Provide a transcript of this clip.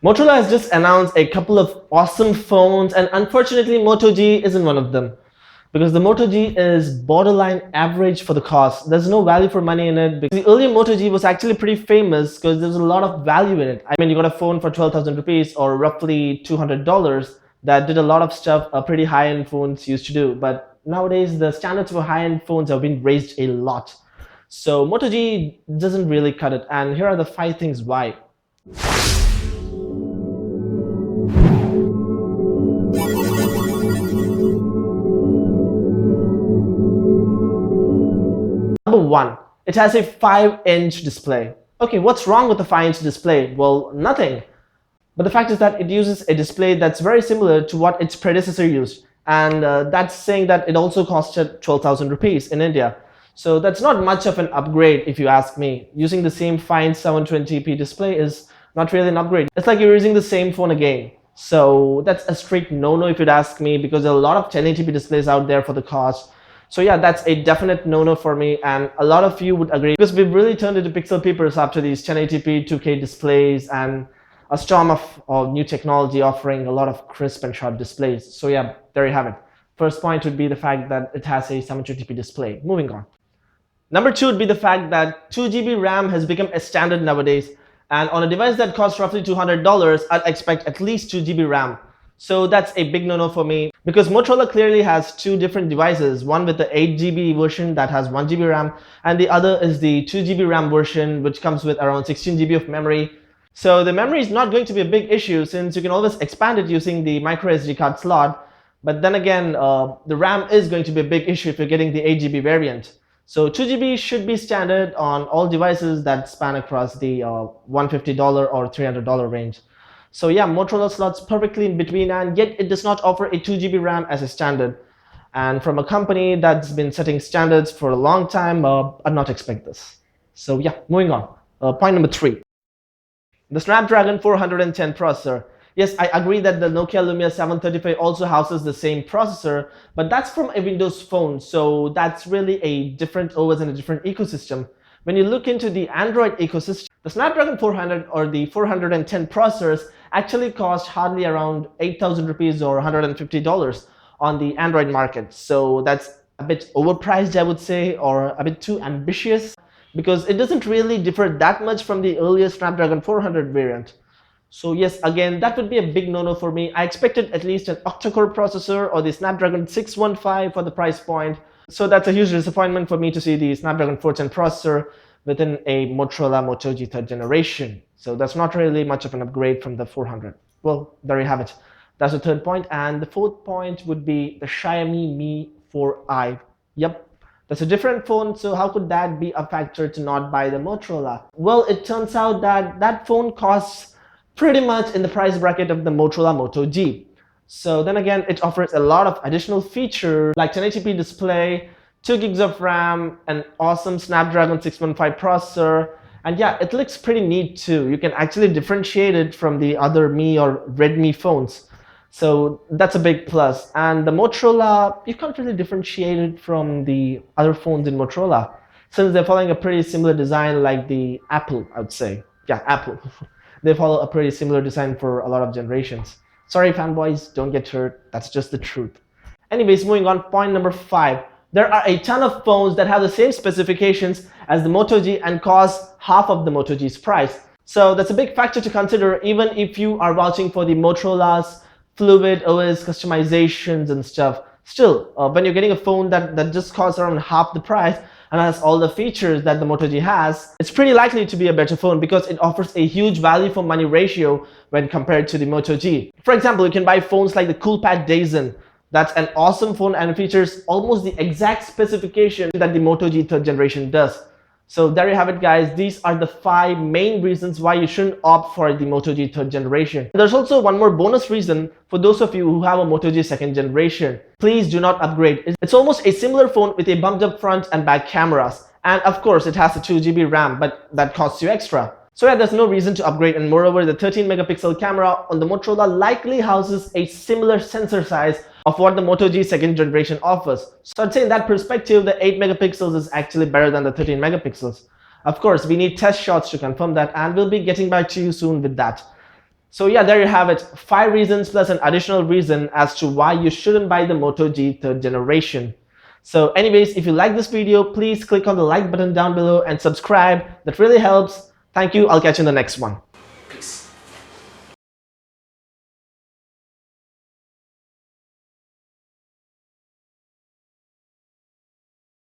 Motorola has just announced a couple of awesome phones, and unfortunately Moto G isn't one of them. Because the Moto G is borderline average for the cost. There's no value for money in it. Because the earlier Moto G was actually pretty famous because there's a lot of value in it. I mean, you got a phone for 12,000 rupees or roughly $200 that did a lot of stuff pretty high-end phones used to do. But nowadays, the standards for high-end phones have been raised a lot. So Moto G doesn't really cut it. And here are the 5 things why. Number 1, it has a 5-inch display. Okay, what's wrong with the 5-inch display? Well, nothing. But the fact is that it uses a display that's very similar to what its predecessor used. And that's saying that it also costed 12,000 rupees in India. So that's not much of an upgrade if you ask me. Using the same fine 720p display is not really an upgrade. It's like you're using the same phone again. So that's a strict no-no if you'd ask me, because there are a lot of 1080p displays out there for the cost. So yeah, that's a definite no-no for me, and a lot of you would agree, because we've really turned into pixel peepers after these 1080p 2K displays and a storm of new technology offering a lot of crisp and sharp displays. So yeah, there you have it. First point would be the fact that it has a 720p display. Moving on. Number 2 would be the fact that 2GB RAM has become a standard nowadays, and on a device that costs roughly $200, I'd expect at least 2GB RAM. So that's a big no-no for me, because Motorola clearly has 2 different devices, one with the 8GB version that has 1GB RAM, and the other is the 2GB RAM version, which comes with around 16GB of memory. So the memory is not going to be a big issue, since you can always expand it using the micro SD card slot. But then again, the RAM is going to be a big issue if you're getting the 8GB variant. So 2GB should be standard on all devices that span across the $150 or $300 range. So yeah, Motorola slots perfectly in between, and yet it does not offer a 2GB RAM as a standard. And from a company that's been setting standards for a long time, I'd not expect this. So yeah, moving on. Point number 3. The Snapdragon 410 processor. Yes, I agree that the Nokia Lumia 735 also houses the same processor, but that's from a Windows phone, so that's really a different OS and a different ecosystem. When you look into the Android ecosystem, the Snapdragon 400 or the 410 processors actually cost hardly around 8,000 rupees or $150 on the Android market. So that's a bit overpriced, I would say, or a bit too ambitious, because it doesn't really differ that much from the earlier Snapdragon 400 variant. So yes, again, that would be a big no-no for me. I expected at least an octa-core processor or the Snapdragon 615 for the price point. So that's a huge disappointment for me to see the Snapdragon 410 processor within a Motorola Moto G 3rd generation. So that's not really much of an upgrade from the 400. Well, there you have it. That's the 3rd point. And the 4th point would be the Xiaomi Mi 4i. Yep, that's a different phone, so how could that be a factor to not buy the Motorola? Well, it turns out that that phone costs pretty much in the price bracket of the Motorola Moto G. So then again, it offers a lot of additional features like 1080p display, 2 gigs of RAM, an awesome Snapdragon 615 processor, and yeah, it looks pretty neat too. You can actually differentiate it from the other Mi or Redmi phones. So that's a big plus. And the Motorola, you can't really differentiate it from the other phones in Motorola, since they're following a pretty similar design like the Apple, I would say. Yeah, Apple. They follow a pretty similar design for a lot of generations. Sorry fanboys, don't get hurt, that's just the truth. Anyways, moving on, point number 5. There are a ton of phones that have the same specifications as the Moto G and cost half of the Moto G's price. So that's a big factor to consider, even if you are vouching for the Motorola's fluid OS customizations and stuff. Still, when you're getting a phone that just costs around half the price and has all the features that the Moto G has, it's pretty likely to be a better phone because it offers a huge value for money ratio when compared to the Moto G. For example, you can buy phones like the Coolpad Dazen. That's an awesome phone and features almost the exact specification that the Moto G 3rd generation does. So there you have it, guys. These are the 5 main reasons why you shouldn't opt for the Moto G 3rd generation. There's also one more bonus reason for those of you who have a Moto G 2nd generation. Please do not upgrade. It's almost a similar phone with a bumped up front and back cameras. And of course, it has a 2GB RAM, but that costs you extra. So yeah, there's no reason to upgrade, and moreover, the 13 megapixel camera on the Motorola likely houses a similar sensor size of what the Moto G 2nd generation offers. So I'd say in that perspective, the 8 megapixels is actually better than the 13 megapixels. Of course, we need test shots to confirm that, and we'll be getting back to you soon with that. So yeah, there you have it. 5 reasons plus an additional reason as to why you shouldn't buy the Moto G 3rd generation. So anyways, if you like this video, please click on the like button down below and subscribe. That really helps. Thank you. I'll catch you in the next one.